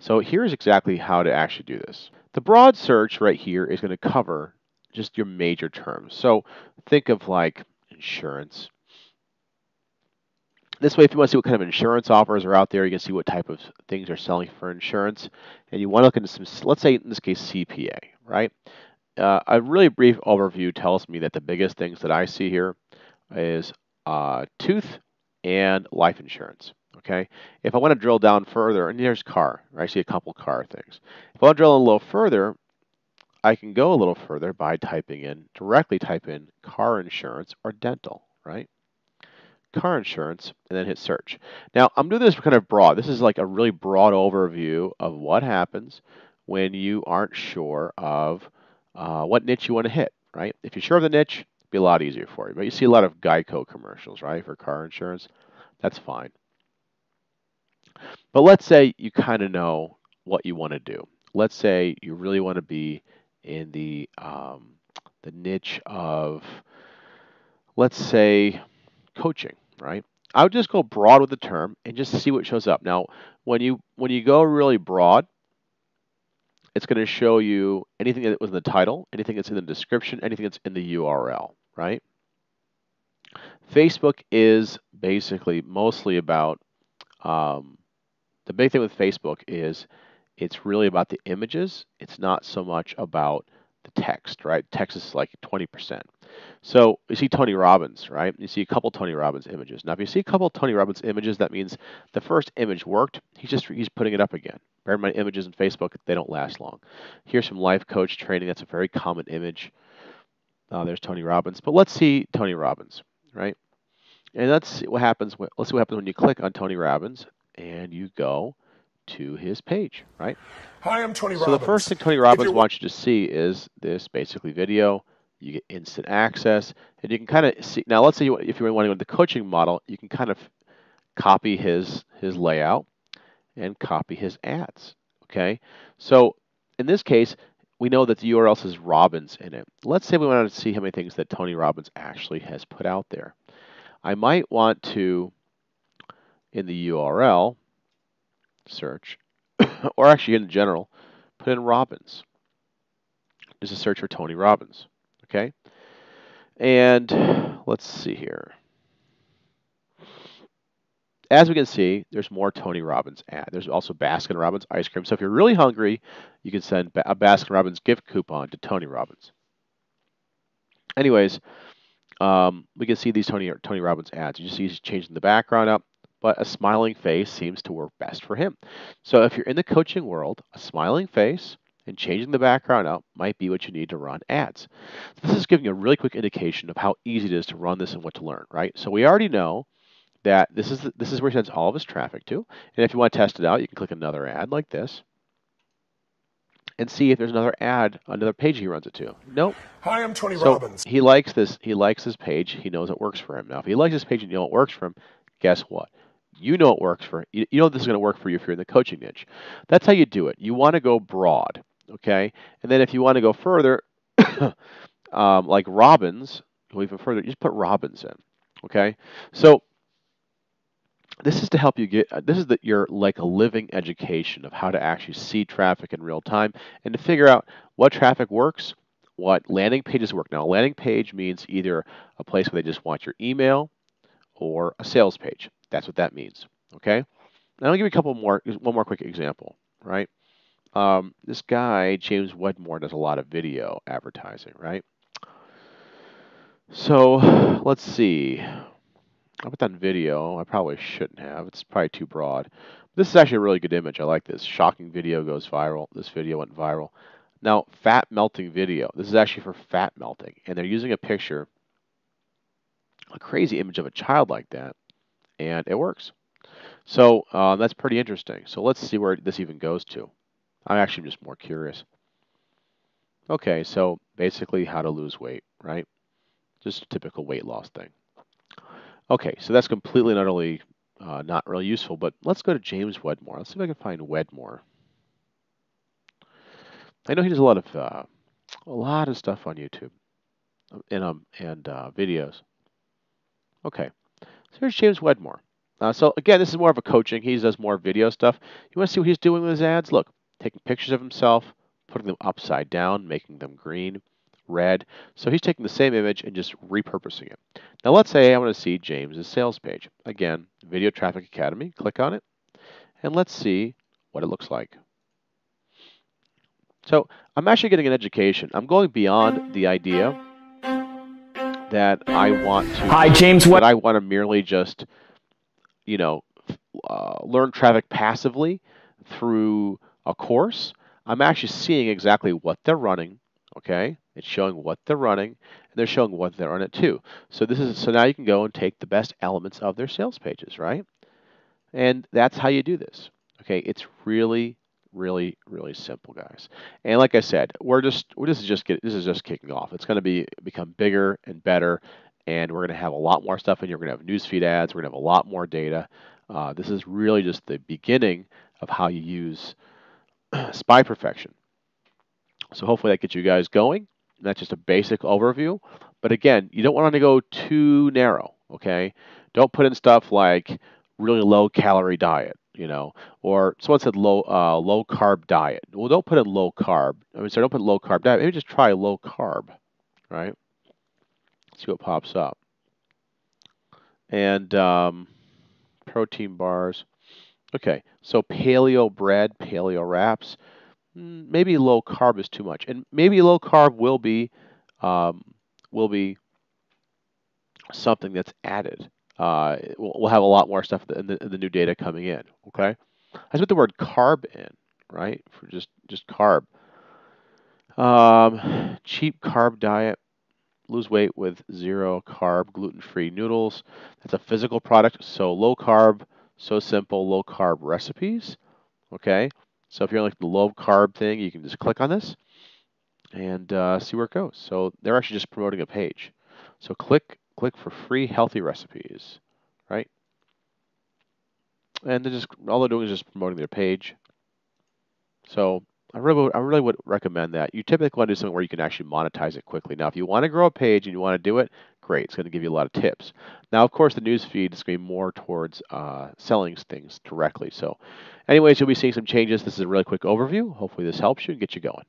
So here's exactly how to actually do this. The broad search right here is going to cover just your major terms. So think of like insurance. This way, if you want to see what kind of insurance offers are out there, you can see what type of things are selling for insurance. And you want to look into some, let's say in this case, CPA, right? A really brief overview tells me that the biggest things that I see here is tooth and life insurance. Okay. If I want to drill down further, and there's car, I see a couple car things. If I want to drill a little further, I can go a little further by directly type in car insurance or dental, right? Car insurance, and then hit search. Now, I'm doing this kind of broad. This is like a really broad overview of what happens when you aren't sure of what niche you want to hit, right? If you're sure of the niche, it'll be a lot easier for you. But you see a lot of Geico commercials, right, for car insurance. That's fine. But let's say you kind of know what you want to do. Let's say you really want to be in the niche of, let's say, coaching, right? I would just go broad with the term and just see what shows up. Now, when you go really broad, it's going to show you anything that was in the title, anything that's in the description, anything that's in the URL, right? Facebook is basically mostly about the big thing with Facebook is it's really about the images. It's not so much about the text, right? Text is like 20%. So you see Tony Robbins, right? You see a couple Tony Robbins images. Now, if you see a couple Tony Robbins images, that means the first image worked. He's putting it up again. Bear in mind, images in Facebook, they don't last long. Here's some life coach training. That's a very common image. There's Tony Robbins. But let's see Tony Robbins, right? And let's see what happens. Let's see what happens when you click on Tony Robbins and you go to his page, right? Hi, I'm Tony So the first Robbins. thing Tony Robbins wants you to see is this basically video. You get instant access, and you can kind of see. Now, let's say if you want to go to the coaching model, you can kind of copy his layout and copy his ads. Okay, so in this case, we know that the URL says Robbins in it. Let's say we wanted to see how many things that Tony Robbins actually has put out there. I might want to, in the URL, search, or actually in general, put in Robbins. Just a search for Tony Robbins. Okay, and let's see here. As we can see, there's more Tony Robbins ad. There's also Baskin Robbins ice cream. So if you're really hungry, you can send a Baskin Robbins gift coupon to Tony Robbins. Anyways, we can see these Tony Robbins ads. You just see he's changing the background up, but a smiling face seems to work best for him. So if you're in the coaching world, a smiling face and changing the background up might be what you need to run ads. So this is giving you a really quick indication of how easy it is to run this and what to learn, right? So we already know that this is where he sends all of his traffic to. And if you want to test it out, you can click another ad like this and see if there's another ad, another page he runs it to. Nope. Hi, I'm Tony So Robbins. he likes this. He likes this page. He knows it works for him. Now, if he likes this page and you know it works for him, guess what? You know it works for you know this is going to work for you if you're in the coaching niche. That's how you do it. You want to go broad, okay? And then if you want to go further, like Robbins, go even further, you just put Robbins in, okay? So this is to help you get this is your like a living education of how to actually see traffic in real time and to figure out what traffic works, what landing pages work. Now, a landing page means either a place where they just want your email or a sales page. That's what that means. Okay. Now I'll give you one more quick example. Right. This guy James Wedmore does a lot of video advertising. Right. So let's see. I put that in video. I probably shouldn't have. It's probably too broad. This is actually a really good image. I like this. Shocking video goes viral. This video went viral. Now, fat melting video. This is actually for fat melting. And they're using a picture, a crazy image of a child like that, and it works. So that's pretty interesting. So let's see where this even goes to. I'm actually just more curious. Okay, so basically how to lose weight, right? Just a typical weight loss thing. Okay, so that's completely and utterly not really useful, but let's go to James Wedmore. Let's see if I can find Wedmore. I know he does a lot of stuff on YouTube and videos. Okay, so here's James Wedmore. So again, this is more of a coaching. He does more video stuff. You want to see what he's doing with his ads? Look, taking pictures of himself, putting them upside down, making them green, red. So he's taking the same image and just repurposing it. Now let's say I want to see James's sales page. Again, Video Traffic Academy. Click on it, and let's see what it looks like. So I'm actually getting an education. I'm going beyond the idea that I want to. Hi, James. That I want to merely just, you know, learn traffic passively through a course. I'm actually seeing exactly what they're running. Okay, it's showing what they're running, and they're showing what they're on it too. So now you can go and take the best elements of their sales pages, right? And that's how you do this. Okay, it's really, really, really simple, guys. And like I said, this is just kicking off. It's going to become bigger and better, and we're going to have a lot more stuff in here. We're going to have newsfeed ads. We're going to have a lot more data. This is really just the beginning of how you use Spy Perfection. So hopefully that gets you guys going. That's just a basic overview. But again, you don't want to go too narrow, okay? Don't put in stuff like really low calorie diet, or someone said low carb diet. Well, don't put in low carb. Don't put low carb diet. Maybe just try low carb, right? See what pops up. And protein bars. Okay, so paleo bread, paleo wraps. Maybe low carb is too much, and maybe low carb um, will be something that's added. We'll have a lot more stuff in the new data coming in. Okay, I put the word carb in, right, for just carb. Cheap carb diet. Lose weight with zero carb, gluten-free noodles. That's a physical product, so low carb, so simple, low carb recipes. Okay, so if you're like the low carb thing, you can just click on this and see where it goes. So they're actually just promoting a page. So click for free healthy recipes, right? And all they're doing is just promoting their page. So I really would recommend that. You typically want to do something where you can actually monetize it quickly. Now, if you want to grow a page and you want to do it, great. It's going to give you a lot of tips. Now, of course, the news feed is going to be more towards selling things directly. So anyways, you'll be seeing some changes. This is a really quick overview. Hopefully this helps you and gets you going.